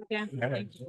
Yeah. Thank you.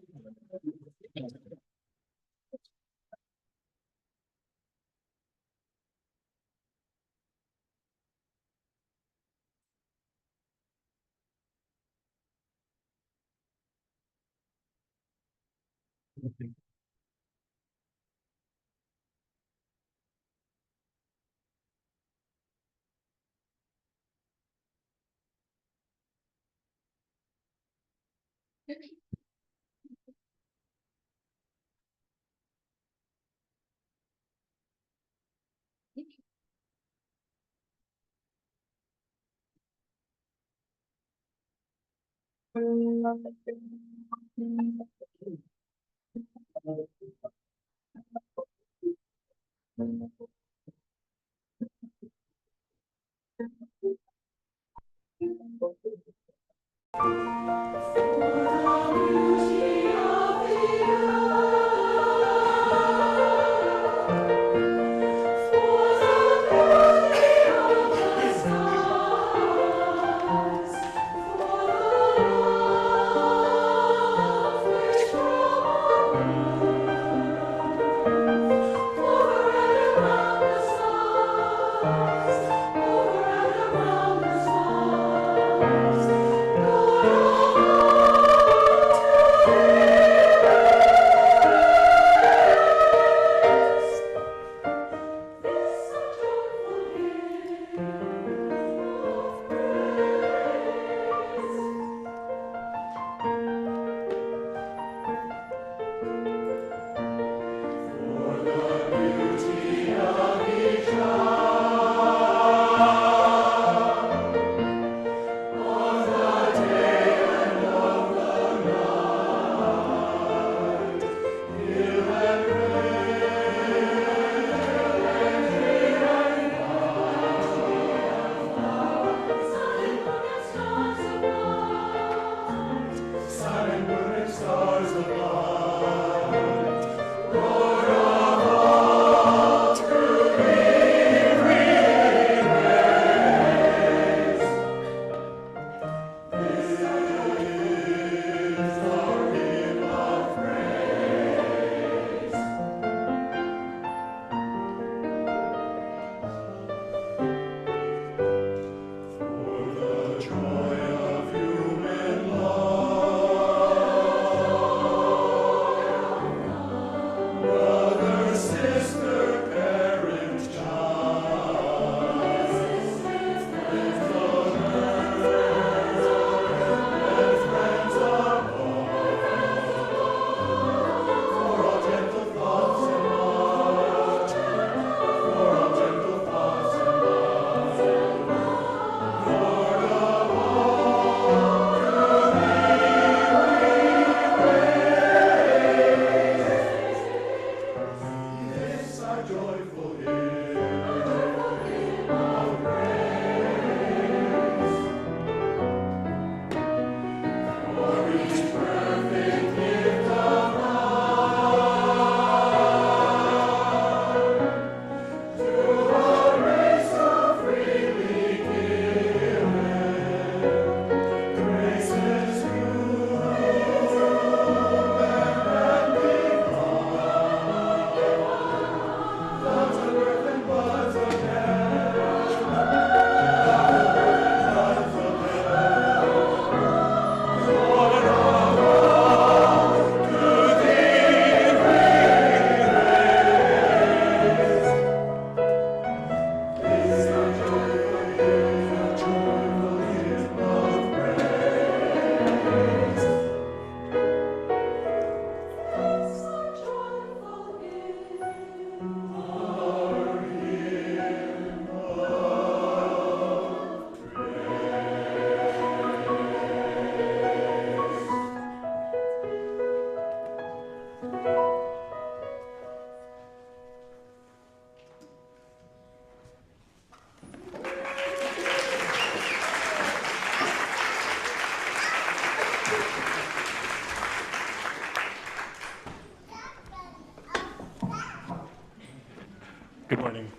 Good morning.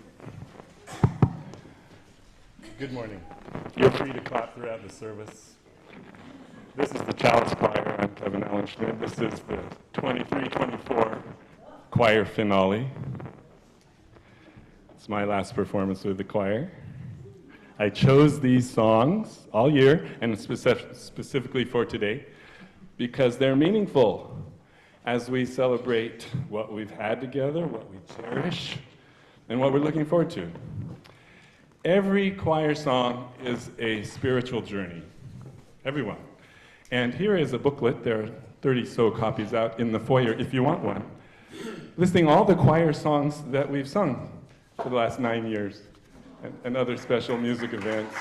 Good morning. Feel free to clap throughout the service. This is the Chalice Choir. I'm Kevin Kevin Allen-Schmid. This is the 23-24 choir finale. It's my last performance with the choir. I chose these songs all year, and specifically for today, because they're meaningful as we celebrate what we've had together, what we cherish, and what we're looking forward to. Every choir song is a spiritual journey. Everyone. And here is a booklet. There are 30 so copies out in the foyer if you want one, listing all the choir songs that we've sung for the last 9 years and other special music events.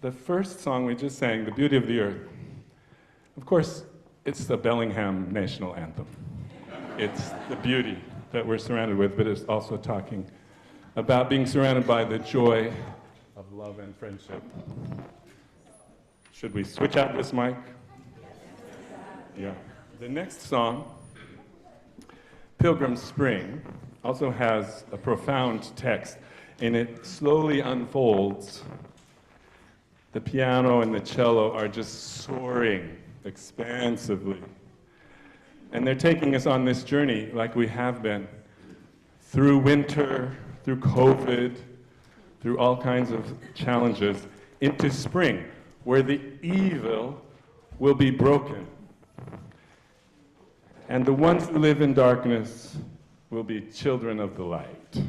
The first song we just sang, The Beauty of the Earth, of course, it's the Bellingham national anthem. It's the beauty that we're surrounded with, but it's also talking about being surrounded by the joy of love and friendship. Should we switch out this mic? Yeah. The next song, Pilgrim Spring, also has a profound text, and it slowly unfolds. The piano and the cello are just soaring expansively. And they're taking us on this journey like we have been, through winter, through COVID, through all kinds of challenges, into spring, where the evil will be broken. And the ones who live in darkness will be children of the light.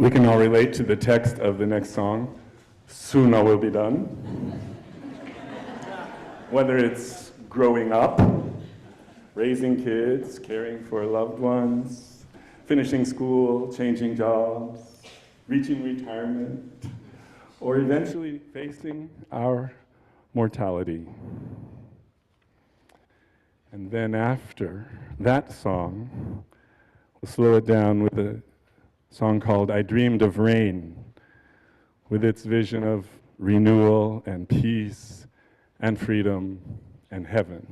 We can all relate to the text of the next song, Soon I Will Be Done. Whether it's growing up, raising kids, caring for loved ones, finishing school, changing jobs, reaching retirement, or eventually facing our mortality. And then after that song, we'll slow it down with a song called I Dreamed of Rain, with its vision of renewal and peace and freedom and heaven.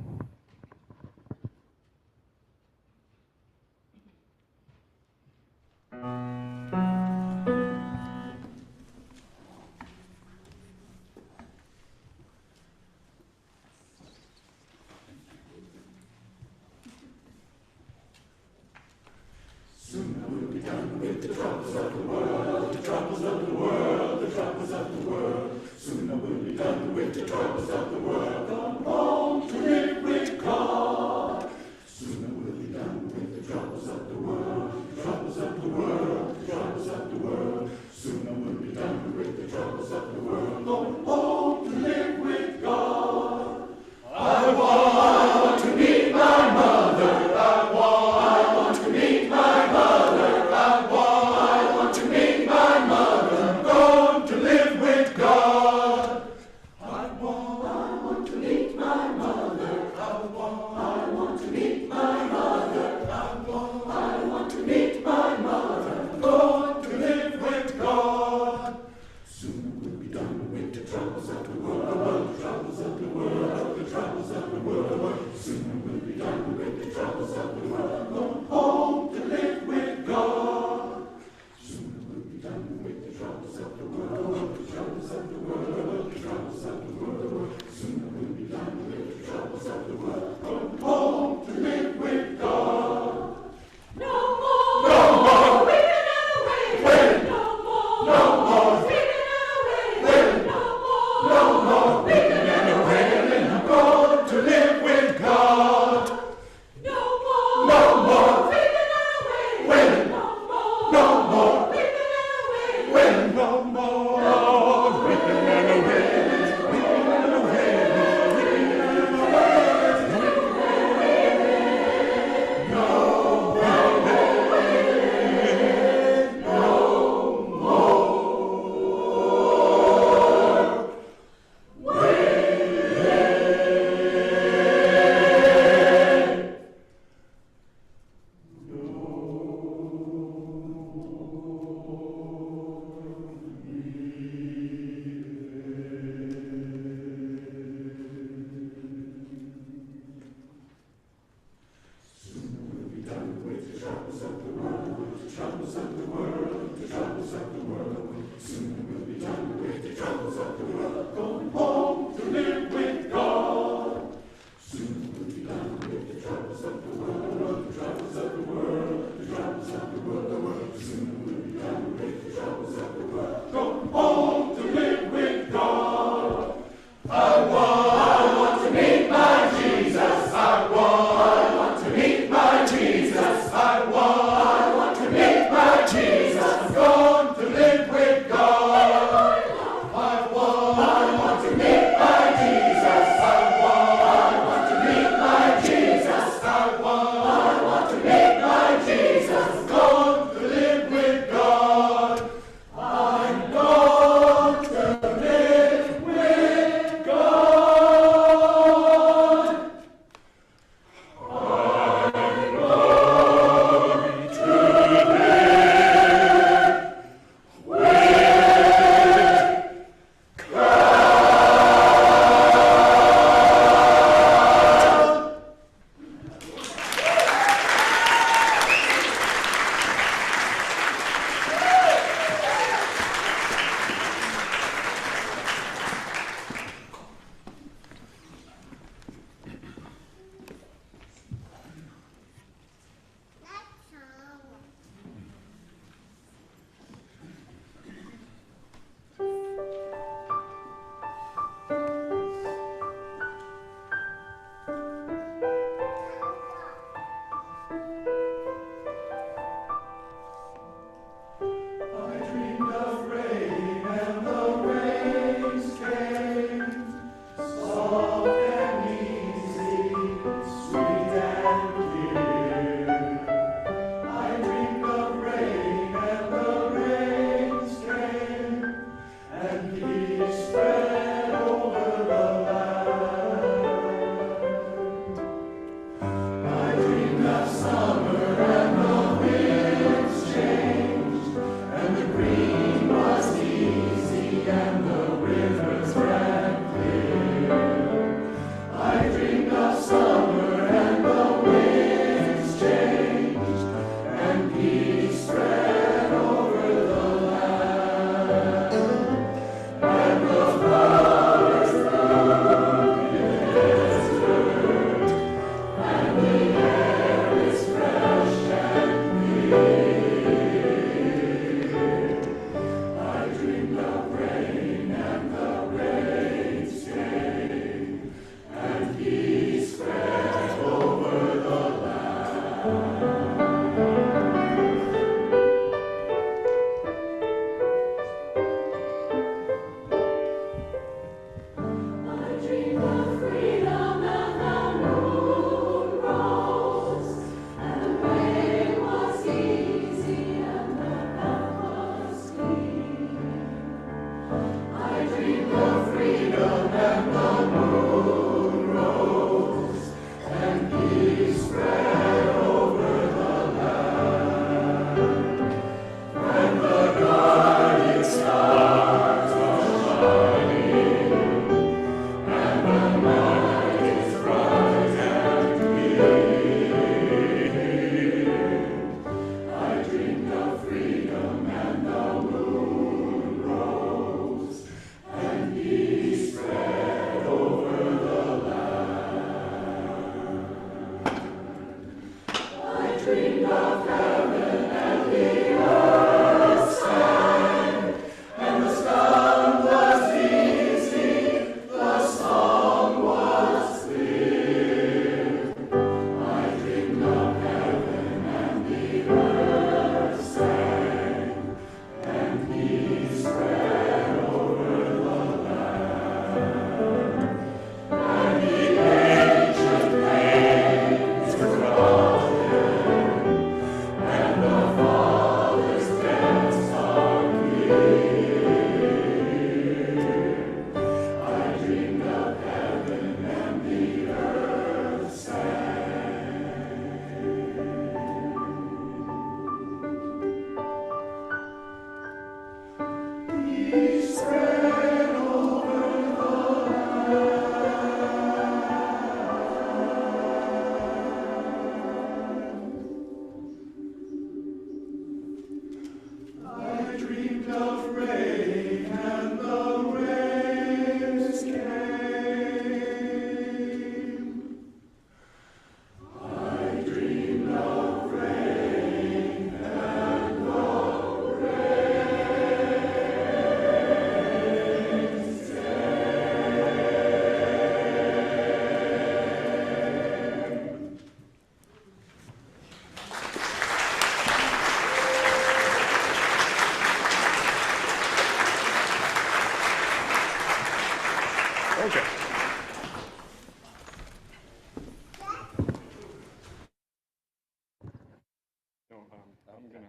I'm going to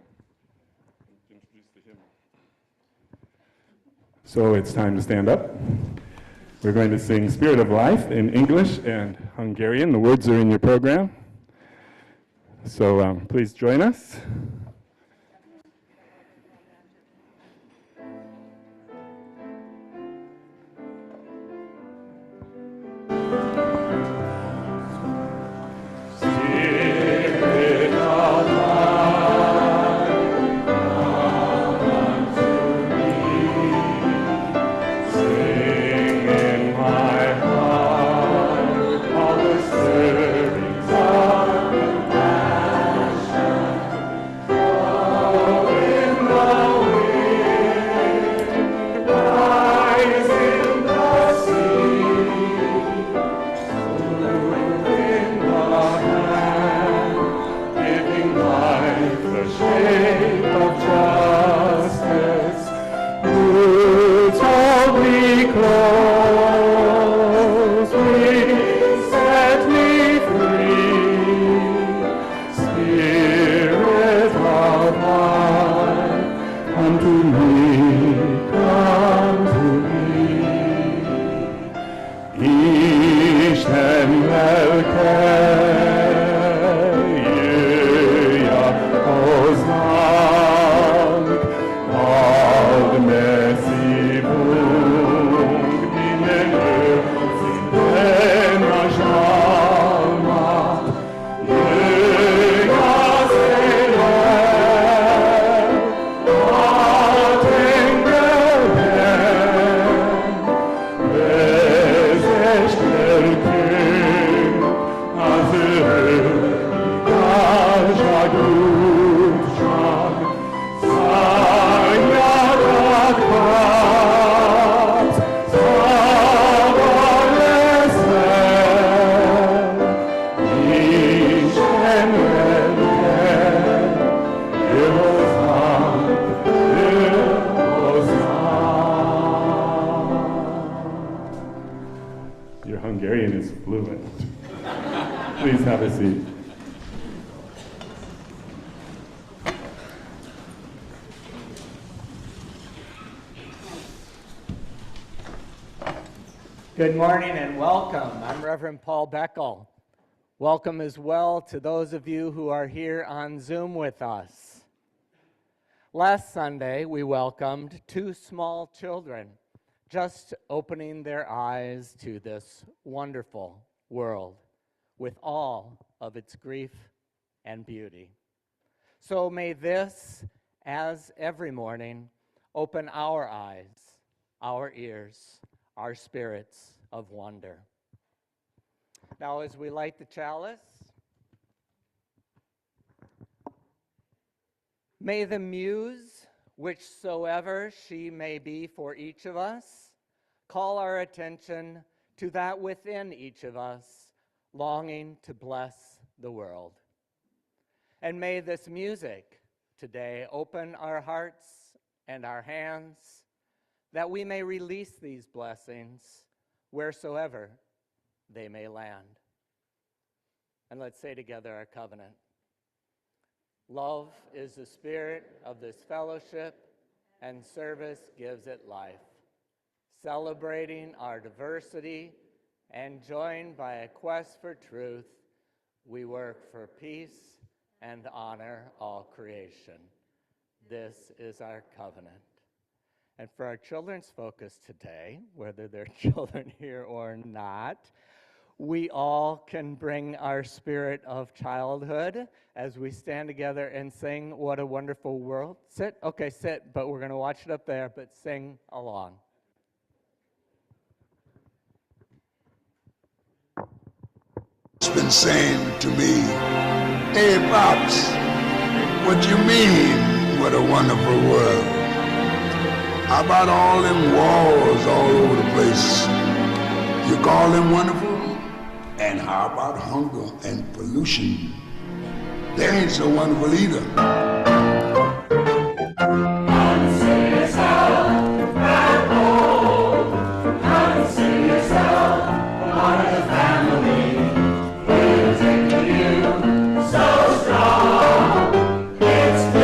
introduce the hymn. So it's time to stand up. We're going to sing Spirit of Life in English and Hungarian. The words are in your program. So please join us. Your Hungarian is fluent. Please have a seat. Good morning and welcome. I'm Reverend Paul Beckel. Welcome as well to those of you who are here on Zoom with us. Last Sunday, we welcomed 2 small children just opening their eyes to this wonderful world with all of its grief and beauty. So may this, as every morning, open our eyes, our ears, our spirits of wonder. Now, as we light the chalice, may the muse, whichsoever she may be for each of us, call our attention to that within each of us, longing to bless the world. And may this music today open our hearts and our hands, that we may release these blessings wheresoever they may land. And let's say together our covenant. Love is the spirit of this fellowship, and service gives it life. Celebrating our diversity and joined by a quest for truth, we work for peace and honor all creation. This is our covenant. And for our children's focus today, whether they're children here or not, we all can bring our spirit of childhood as we stand together and sing What a Wonderful World. Sit? Okay, sit, but we're going to watch it up there, but sing along. It's been saying to me, hey, Pops, what you mean, what a wonderful world? How about all them walls all over the place? You call them wonderful? And how about hunger and pollution? They ain't so wonderful either. It's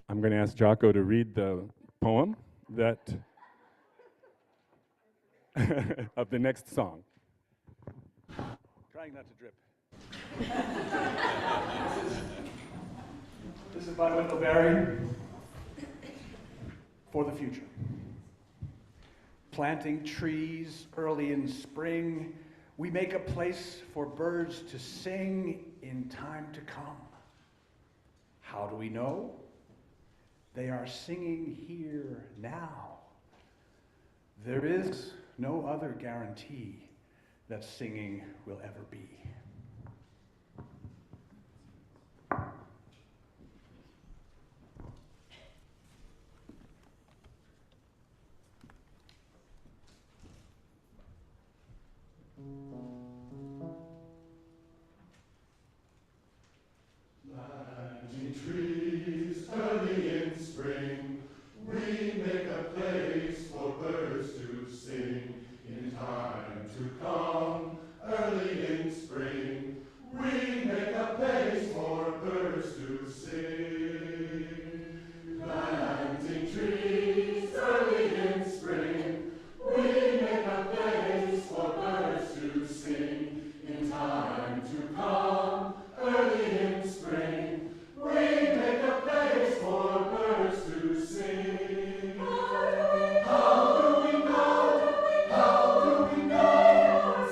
I'm going to ask Jocko to read the poem that of the next song. Trying not to drip. This is by Wendell Berry. For the future. Planting trees early in spring, we make a place for birds to sing in time to come. How do we know? They are singing here now. There is no other guarantee that singing will ever be. Planting trees early in spring, we make a place for birds to sing in time to come. Early in spring, we make a place for birds to sing. Planting trees early in spring, we make a place for birds to sing in time to come. Early in spring, we make a place for birds to sing. How do we know? How do we know?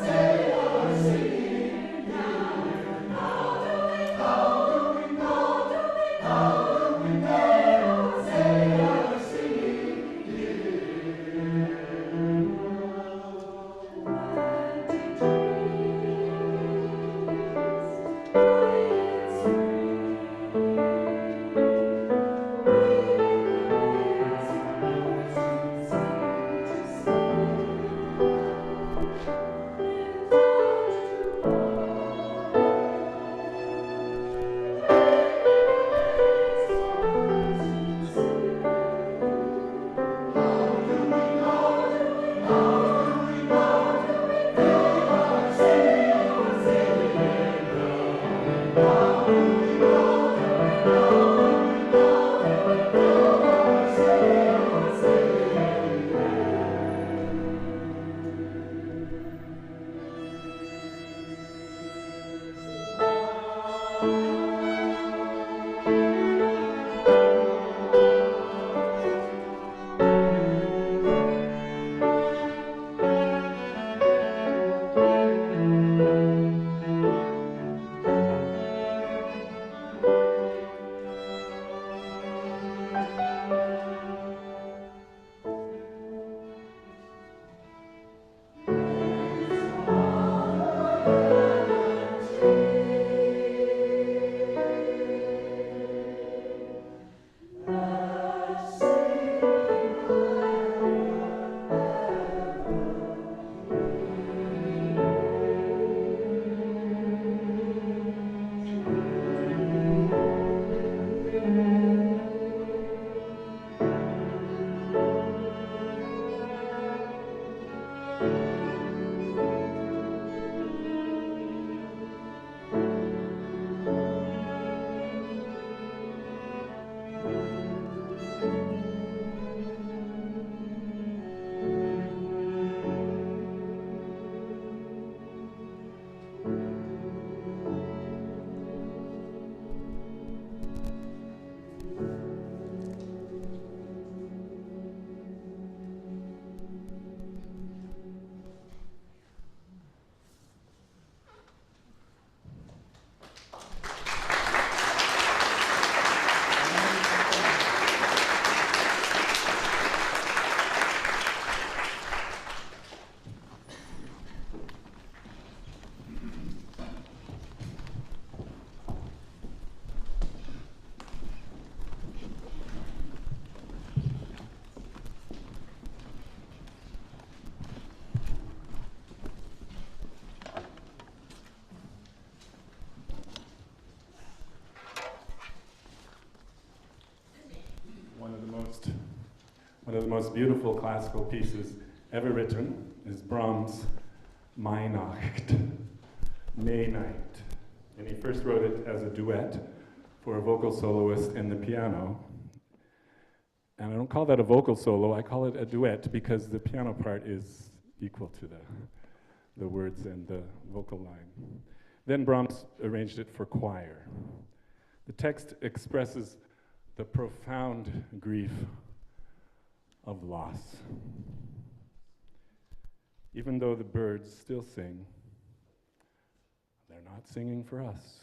most beautiful classical pieces ever written is Brahms' Mainacht, May Night. And he first wrote it as a duet for a vocal soloist and the piano. And I don't call that a vocal solo, I call it a duet because the piano part is equal to the words and the vocal line. Then Brahms arranged it for choir. The text expresses the profound grief of loss. Even though the birds still sing, they're not singing for us.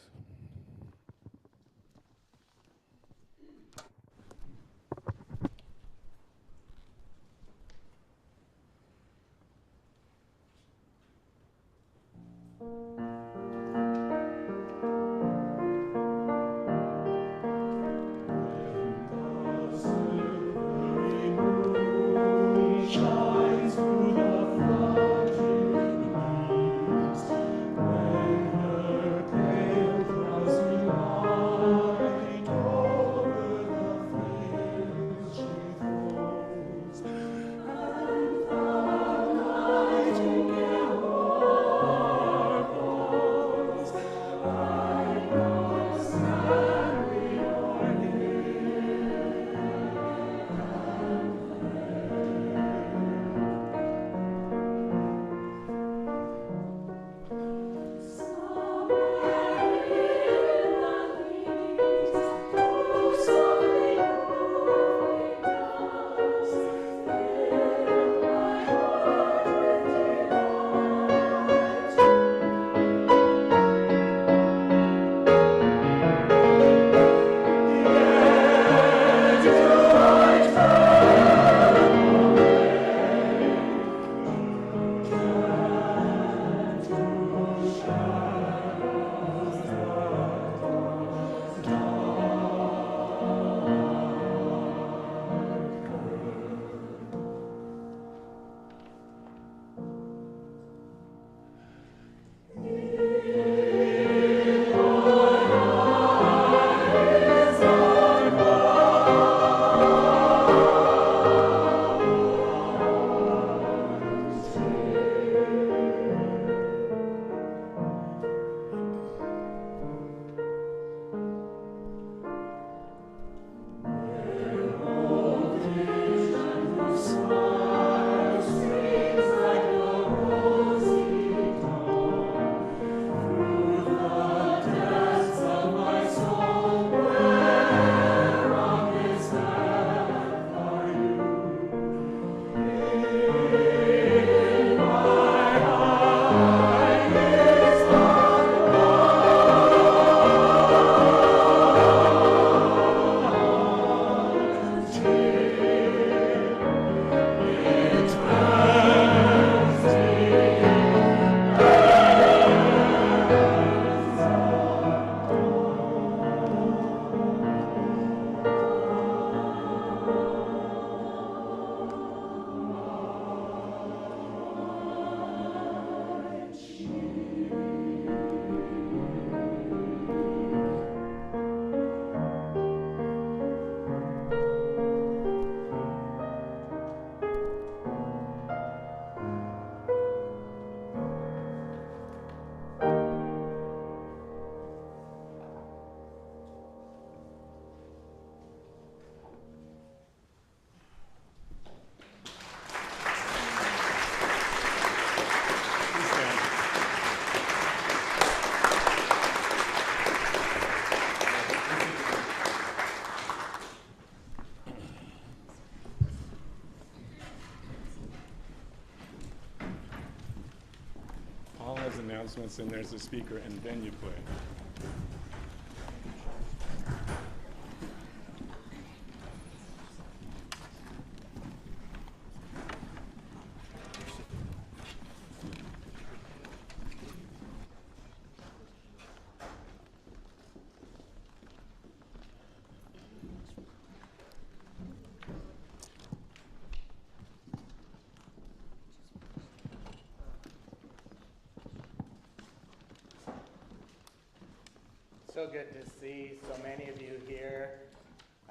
Announcements, and there's a speaker, and then you play. So good to see so many of you here.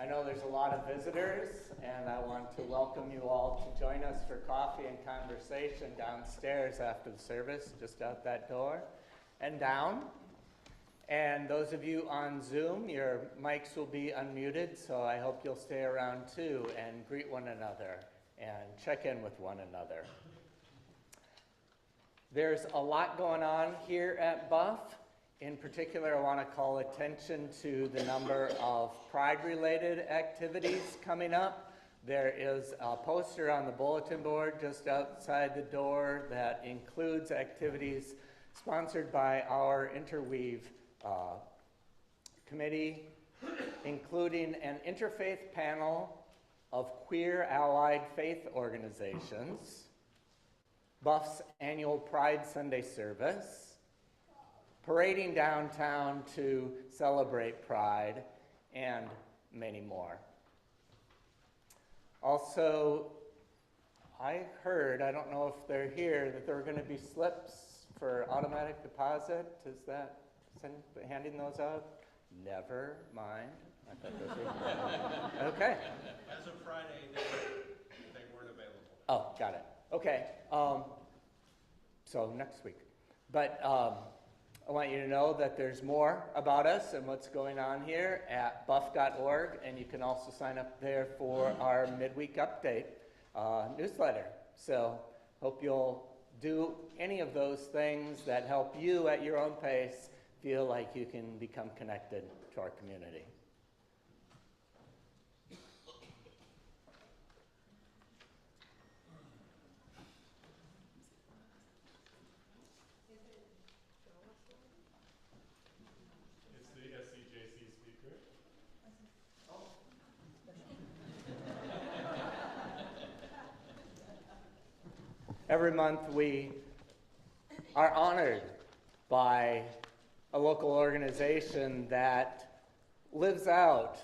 I know there's a lot of visitors, and I want to welcome you all to join us for coffee and conversation downstairs after the service, just out that door and down. And those of you on Zoom, your mics will be unmuted, so I hope you'll stay around too and greet one another and check in with one another. There's a lot going on here at BUF. In particular, I want to call attention to the number of Pride-related activities coming up. There is a poster on the bulletin board just outside the door that includes activities sponsored by our Interweave committee, including an interfaith panel of queer allied faith organizations, BUF's annual Pride Sunday service, parading downtown to celebrate Pride, and many more. Also, I heard, I don't know if they're here, that there are going to be slips for automatic deposit. Is that handing those out? Never mind. I thought those were okay. As of Friday, they weren't available. Oh, got it. Okay. So next week. But I want you to know that there's more about us and what's going on here at buff.org, and you can also sign up there for our midweek update newsletter. So hope you'll do any of those things that help you at your own pace feel like you can become connected to our community. It's the SCJC speaker. Every month we are honored by a local organization that lives out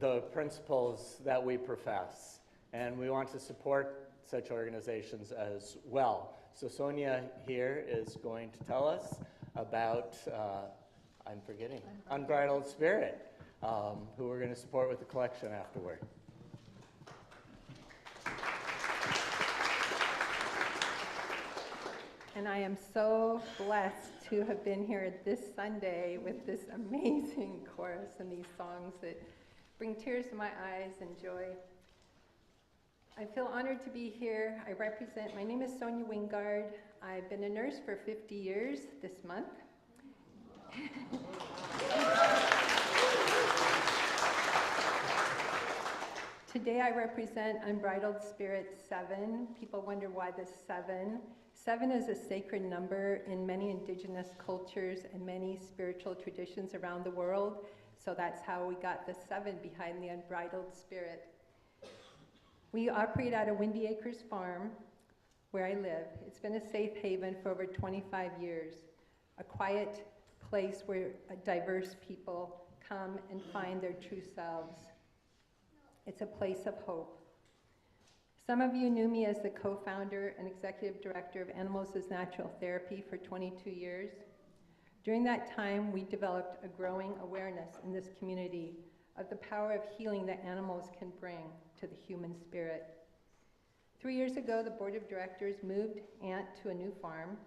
the principles that we profess. And we want to support such organizations as well. So Sonia here is going to tell us about, I'm forgetting, Unbridled Spirit, who we're going to support with the collection afterward. And I am so blessed to have been here this Sunday with this amazing chorus and these songs that bring tears to my eyes and joy. I feel honored to be here. My name is Sonia Wingard. I've been a nurse for 50 years this month. Today I represent Unbridled Spirit 7. People wonder why the 7. 7 is a sacred number in many indigenous cultures and many spiritual traditions around the world. So that's how we got the 7 behind the Unbridled Spirit. We operate out of Windy Acres Farm, where I live. It's been a safe haven for over 25 years, a quiet place where diverse people come and find their true selves. It's a place of hope. Some of you knew me as the co-founder and executive director of Animals as Natural Therapy for 22 years. During that time, we developed a growing awareness in this community of the power of healing that animals can bring to the human spirit. 3 years ago, the board of directors moved Ant to a new farm,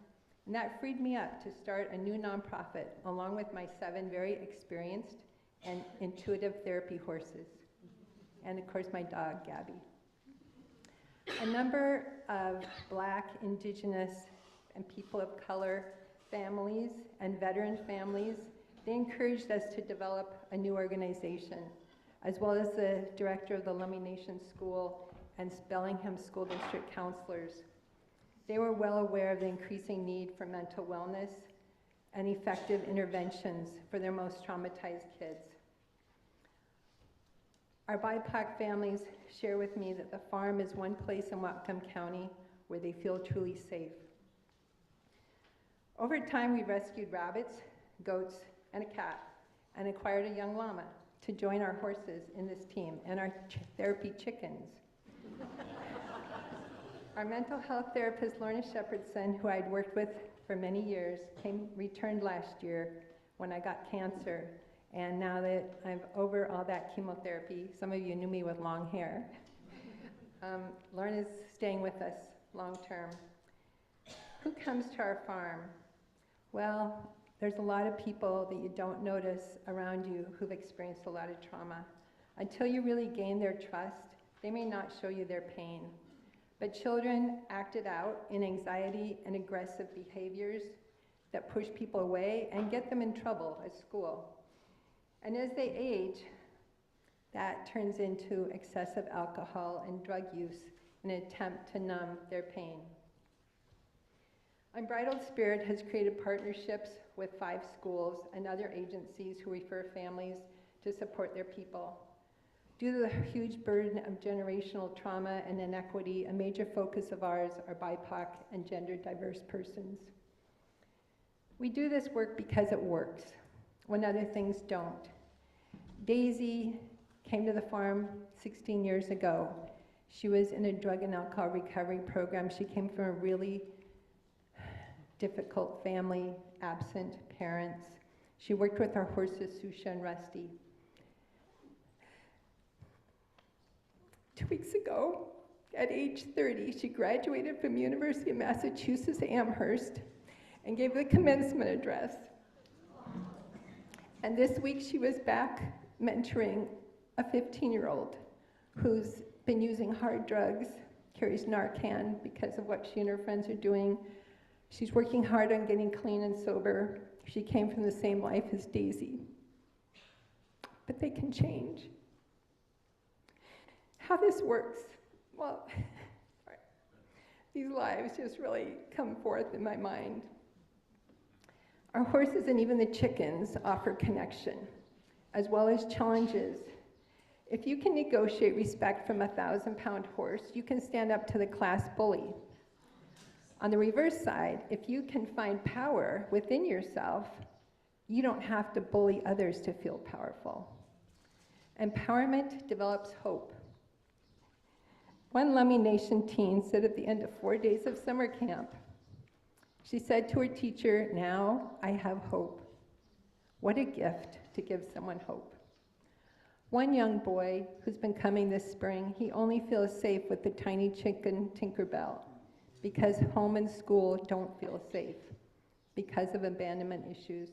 and that freed me up to start a new nonprofit along with my 7 very experienced and intuitive therapy horses, and of course my dog, Gabby. A number of Black, Indigenous, and people of color families and veteran families, they encouraged us to develop a new organization, as well as the director of the Lummi Nation School and Bellingham School District counselors. They were well aware of the increasing need for mental wellness and effective interventions for their most traumatized kids. Our BIPOC families share with me that the farm is one place in Whatcom County where they feel truly safe. Over time, we rescued rabbits, goats, and a cat, and acquired a young llama to join our horses in this team, and our therapy chickens. Our mental health therapist, Lorna Shepherdson, who I'd worked with for many years, returned last year when I got cancer, And now that I'm over all that chemotherapy, some of you knew me with long hair, Lauren is staying with us long term. Who comes to our farm? Well, there's a lot of people that you don't notice around you who've experienced a lot of trauma. Until you really gain their trust, they may not show you their pain. But children act it out in anxiety and aggressive behaviors that push people away and get them in trouble at school. And as they age, that turns into excessive alcohol and drug use in an attempt to numb their pain. Unbridled Spirit has created partnerships with 5 schools and other agencies who refer families to support their people. Due to the huge burden of generational trauma and inequity, a major focus of ours are BIPOC and gender diverse persons. We do this work because it works, when other things don't. Daisy came to the farm 16 years ago. She was in a drug and alcohol recovery program. She came from a really difficult family, absent parents. She worked with our horses, Susha and Rusty. 2 weeks ago, at age 30, she graduated from University of Massachusetts Amherst and gave the commencement address. And this week she was back mentoring a 15-year-old who's been using hard drugs, carries Narcan because of what she and her friends are doing. She's working hard on getting clean and sober. She came from the same life as Daisy. But they can change. How this works, well, these lives just really come forth in my mind. Our horses and even the chickens offer connection, as well as challenges. If you can negotiate respect from a 1,000-pound horse, you can stand up to the class bully. On the reverse side, if you can find power within yourself, you don't have to bully others to feel powerful. Empowerment develops hope. One Lummi Nation teen said at the end of 4 days of summer camp, she said to her teacher, "Now I have hope." What a gift to give someone hope. One young boy who's been coming this spring, he only feels safe with the tiny chicken Tinkerbell because home and school don't feel safe because of abandonment issues.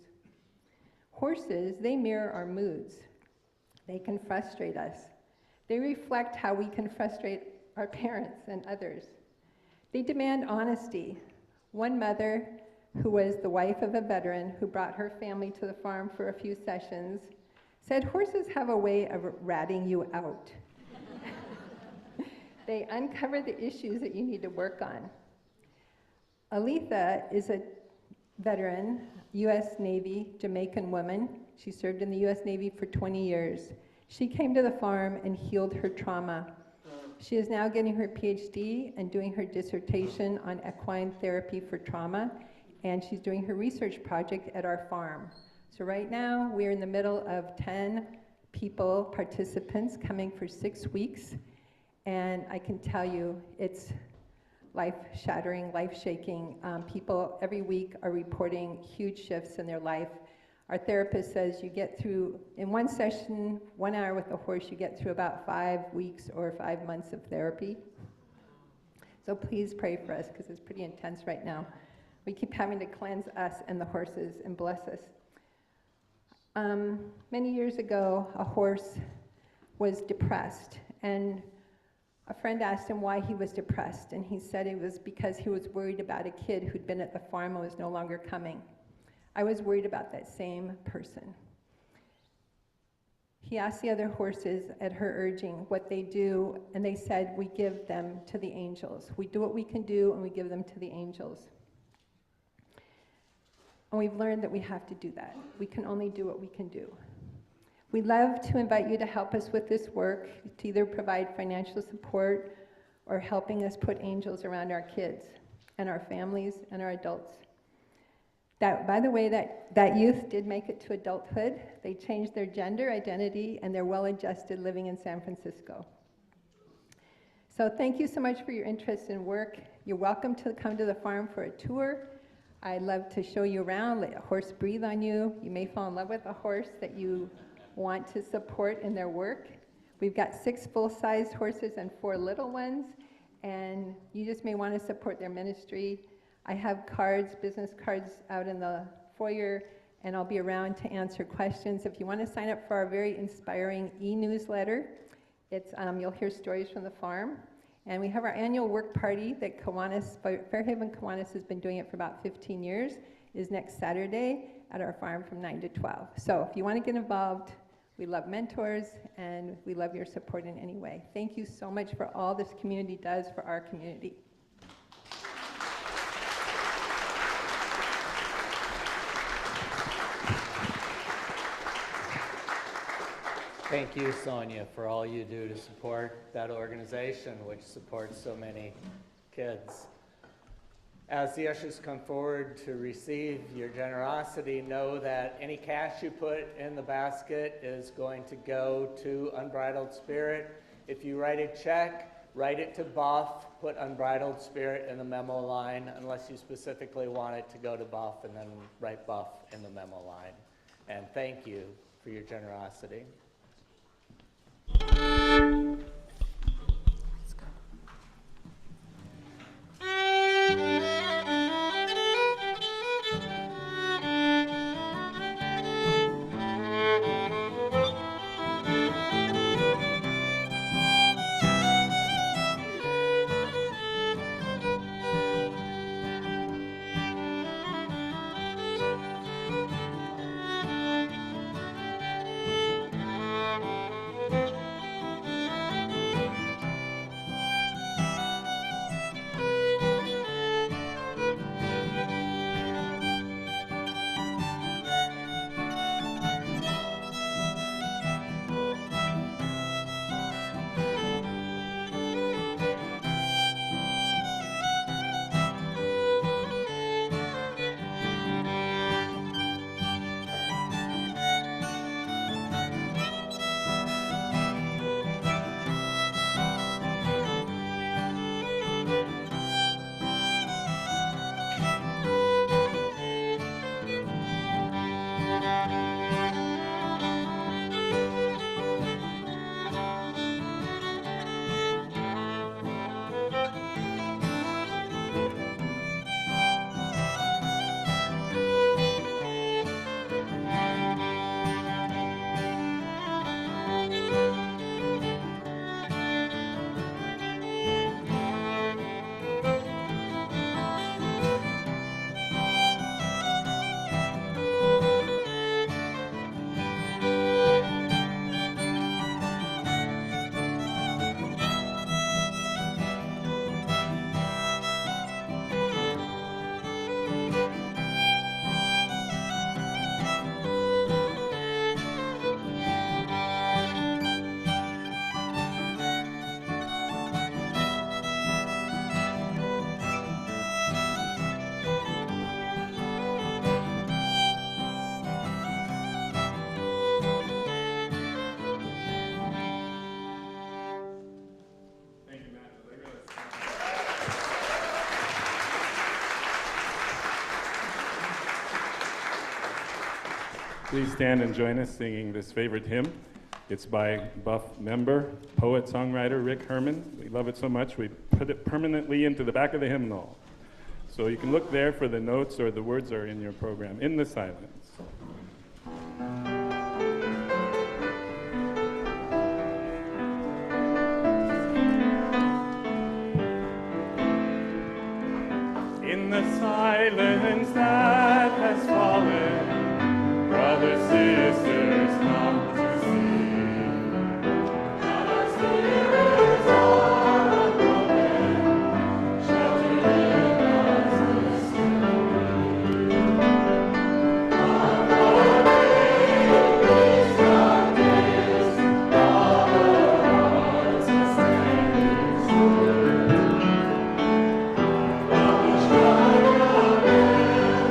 Horses, they mirror our moods. They can frustrate us. They reflect how we can frustrate our parents and others. They demand honesty. One mother, who was the wife of a veteran who brought her family to the farm for a few sessions, said horses have a way of ratting you out. They uncover the issues that you need to work on. Aletha is a veteran, U.S. Navy, Jamaican woman. She served in the U.S. Navy for 20 years. She came to the farm and healed her trauma. She is now getting her PhD and doing her dissertation on equine therapy for trauma, and she's doing her research project at our farm. So right now, we're in the middle of 10 people, participants, coming for 6 weeks, and I can tell you, it's life-shattering, life-shaking. People every week are reporting huge shifts in their life. Our therapist says you get through, in one session, 1 hour with a horse, you get through about 5 weeks or 5 months of therapy. So please pray for us, because it's pretty intense right now. We keep having to cleanse us and the horses and bless us. Many years ago, a horse was depressed, and a friend asked him why he was depressed, and he said it was because he was worried about a kid who'd been at the farm and was no longer coming. I was worried about that same person. He asked the other horses at her urging what they do, and they said, we give them to the angels. We do what we can do, and we give them to the angels. And we've learned that we have to do that. We can only do what we can do. We'd love to invite you to help us with this work, to either provide financial support or helping us put angels around our kids and our families and our adults. By the way, that youth did make it to adulthood. They changed their gender identity, and they're well-adjusted living in San Francisco. So thank you so much for your interest in work. You're welcome to come to the farm for a tour. I love to show you around, let a horse breathe on you. You may fall in love with a horse that you want to support in their work. We've got 6 full-sized horses and 4 little ones, and you just may want to support their ministry. I have cards, business cards out in the foyer, and I'll be around to answer questions. If you want to sign up for our very inspiring e-newsletter, it's you'll hear stories from the farm. And we have our annual work party that Kiwanis, Fairhaven Kiwanis has been doing it for about 15 years, is next Saturday at our farm from 9 to 12. So if you want to get involved, we love mentors, and we love your support in any way. Thank you so much for all this community does for our community. Thank you, Sonia, for all you do to support that organization, which supports so many kids. As the ushers come forward to receive your generosity, know that any cash you put in the basket is going to go to Unbridled Spirit. If you write a check, write it to BUF, put Unbridled Spirit in the memo line, unless you specifically want it to go to BUF, and then write BUF in the memo line. And thank you for your generosity. Please stand and join us singing this favorite hymn. It's by BUF member, poet, songwriter Rick Herman. We love it so much we put it permanently into the back of the hymnal. So you can look there for the notes, or the words are in your program, In the Silence. In the silence that has fallen, brothers, sisters, come to sing. And our spirits are unbroken, sheltered in God's mystery. Our morning peace darkness, all our hearts are standing still. While we strike our hands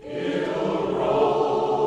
It'll roll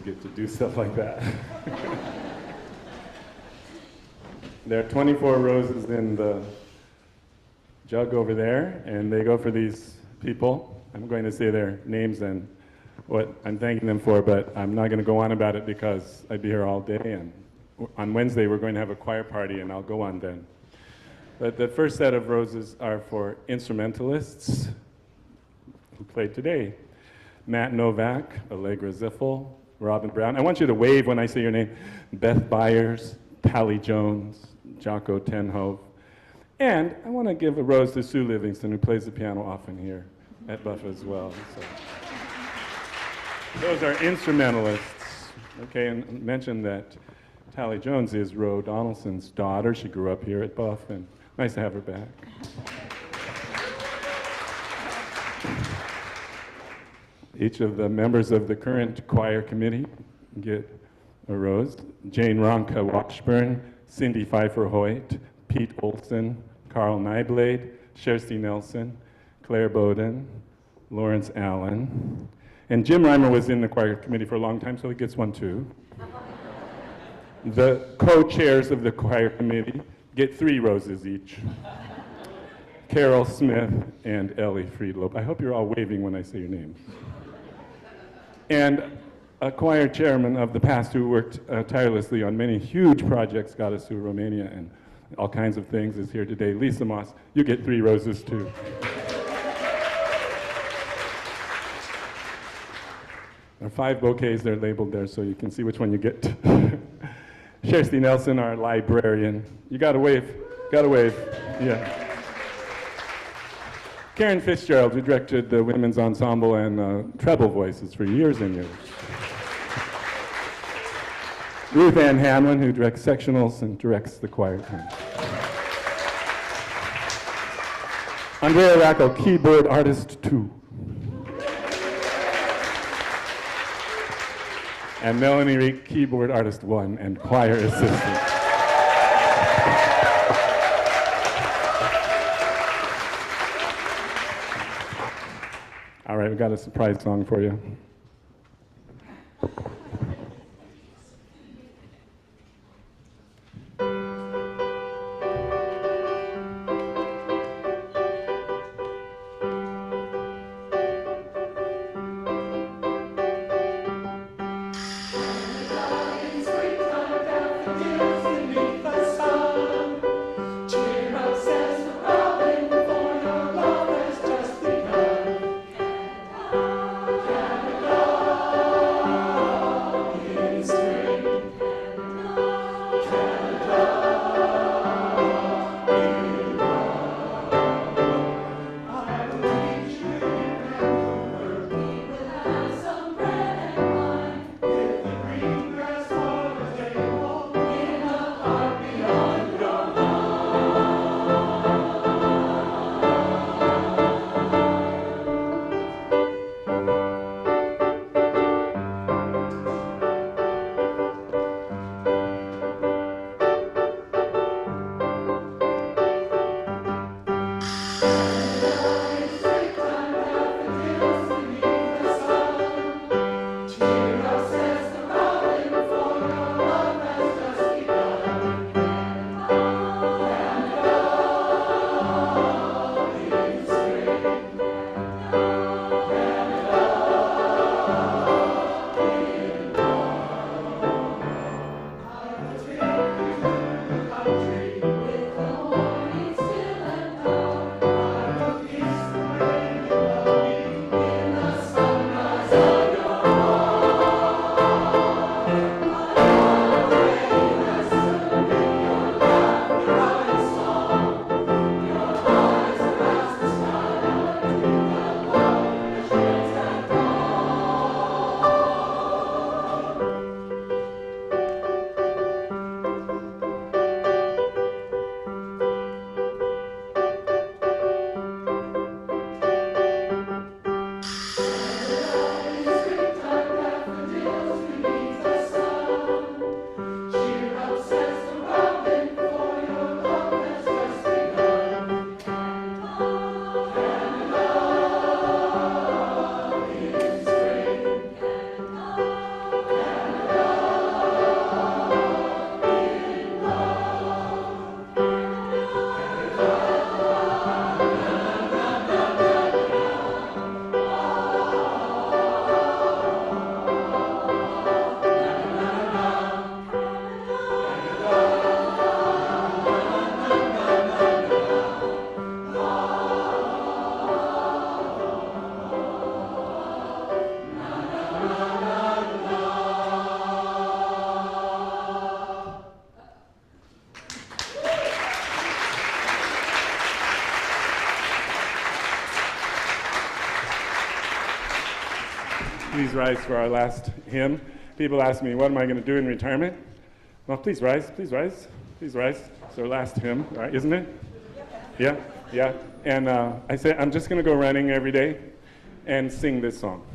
get to do stuff like that. There are 24 roses in the jug over there, and they go for these people. I'm going to say their names and what I'm thanking them for, but I'm not going to go on about it because I'd be here all day, and on Wednesday we're going to have a choir party, and I'll go on then. But the first set of roses are for instrumentalists who played today. Matt Novak, Allegra Ziffel, Robin Brown. I want you to wave when I say your name. Beth Byers, Pally Jones, Jocko Tenhove. And I want to give a rose to Sue Livingston, who plays the piano often here at BUF as well. So. Those are instrumentalists. Okay, and mention that Tally Jones is Ro Donaldson's daughter. She grew up here at BUF, and nice to have her back. Each of the members of the current choir committee get a rose. Jane Ronka Washburn, Cindy Pfeiffer-Hoyt, Pete Olson, Carl Nyblade, Shersty Nelson, Claire Bowden, Lawrence Allen. And Jim Reimer was in the choir committee for a long time, so he gets one too. The co-chairs of the choir committee get 3 roses each. Carol Smith and Ellie Friedlob. I hope you're all waving when I say your names. And a choir chairman of the past who worked tirelessly on many huge projects, got us to Romania and all kinds of things, is here today. Lisa Moss, you get 3 roses too. There are 5 bouquets, they're labeled there so you can see which one you get. Shersty Nelson, our librarian. You gotta wave, yeah. Karen Fitzgerald, who directed the women's ensemble and treble voices for years and years. Ruth Ann Hamlin, who directs sectionals and directs the choir team. Andrea Racco, keyboard artist 2. And Melanie Reek, keyboard artist 1 and choir assistant. All right, we got a surprise song for you. please rise for our last hymn. People ask me, what am I going to do in retirement? Well, please rise, please rise, please rise. It's our last hymn, right, isn't it? Yeah, yeah. And I say, I'm just going to go running every day and sing this song.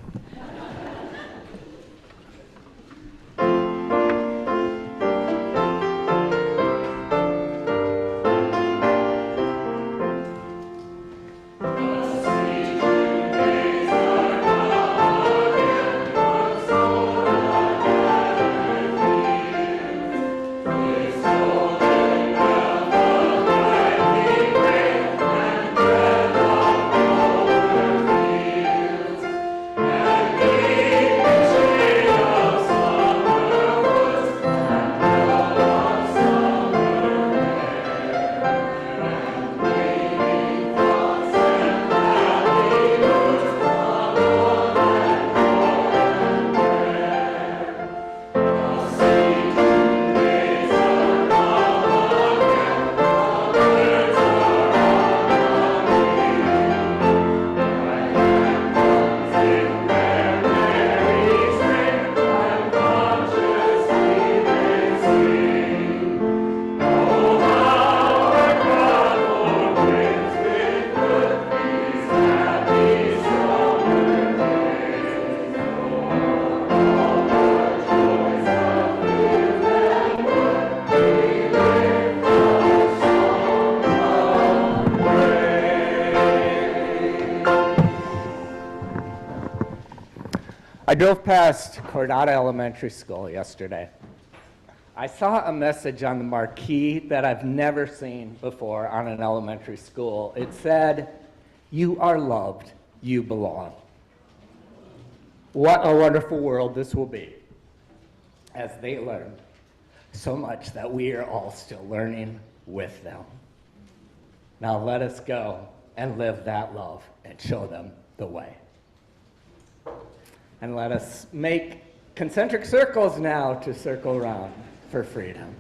I drove past Coronado Elementary School yesterday. I saw a message on the marquee that I've never seen before on an elementary school. It said, "You are loved, you belong." What a wonderful world this will be as they learn so much that we are all still learning with them. Now let us go and live that love and show them the way. And let us make concentric circles now to circle around for freedom.